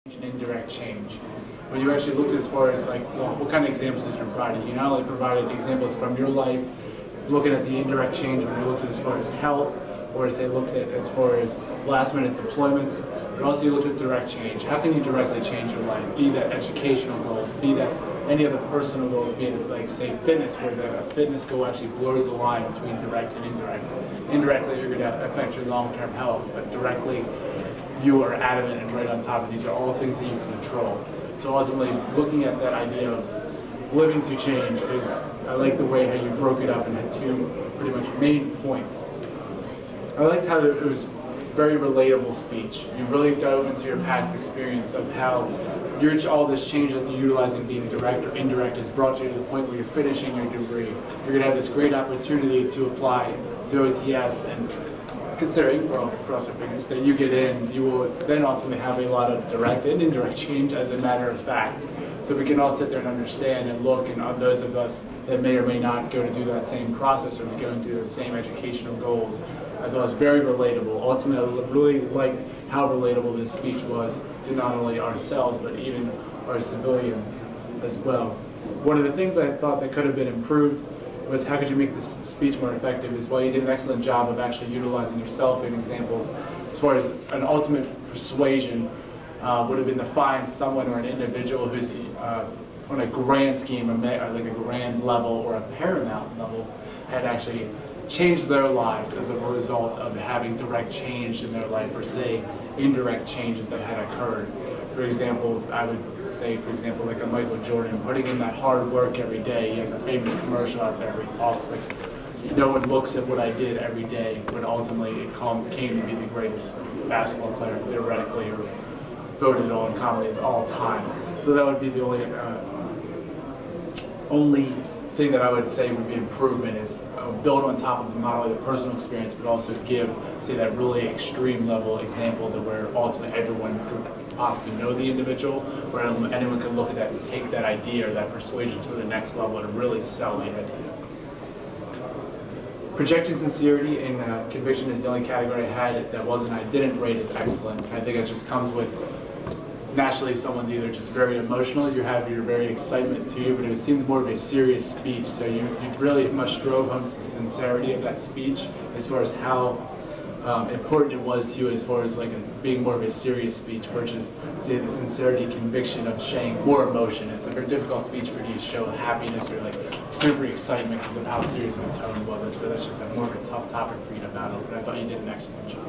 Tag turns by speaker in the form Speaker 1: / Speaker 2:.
Speaker 1: and indirect change. When you actually looked as far as like, well, what kind of examples did you provide? You not only provided examples from your life, looking at the indirect change when you looked at as far as health, or as they looked at as far as last minute deployments, but also you looked at direct change. How can you directly change your life? Be that educational goals, be that any other personal goals, be it like say fitness, where the fitness goal actually blurs the line between direct and indirect. Indirectly, you're going to affect your long-term health, but directly, you are adamant and right on top of these are all things that you control. So ultimately, looking at that idea of living to change is, I like the way how you broke it up and had two pretty much main points. I liked how it was very relatable speech. You really dove into your past experience of how all this change that you're utilizing, being direct or indirect, has brought you to the point where you're finishing your degree. You're going to have this great opportunity to apply to OTS, and considering, well, cross our fingers, that you get in, you will then ultimately have a lot of direct and indirect change as a matter of fact. So we can all sit there and understand and look, and on those of us that may or may not go to do that same process or be going through those same educational goals, I thought it was very relatable. Ultimately, I really liked how relatable this speech was to not only ourselves, but even our civilians as well. One of the things I thought that could have been improved was how could you make this speech more effective is, well, you did an excellent job of actually utilizing yourself in examples as far as an ultimate persuasion would have been to find someone or an individual who's on a grand scheme, or like a grand level or a paramount level, had actually changed their lives as a result of having direct change in their life, or say indirect changes that had occurred. For example, I would say, for example, like a Michael Jordan, putting in that hard work every day. He has a famous commercial out there where he talks like, no one looks at what I did every day, but ultimately it came to be the greatest basketball player theoretically, or voted on commonly as all time. So that would be the only thing that I would say would be improvement is build on top of not only the personal experience, but also give, say, that really extreme level example to where ultimately everyone could possibly know the individual, where anyone could look at that and take that idea or that persuasion to the next level and really sell the idea. Projecting sincerity and conviction is the only category I had that I didn't rate as excellent. I think it just comes with naturally someone's either just very emotional, you have your very excitement to you, but it seemed more of a serious speech, so you really much drove home the sincerity of that speech as far as how important it was to you as far as like being more of a serious speech versus, say, the sincerity conviction of showing more emotion. It's a very difficult speech for you to show happiness or like super excitement because of how serious of a tone it was, and so that's just more of a tough topic for you to battle, but I thought you did an excellent job.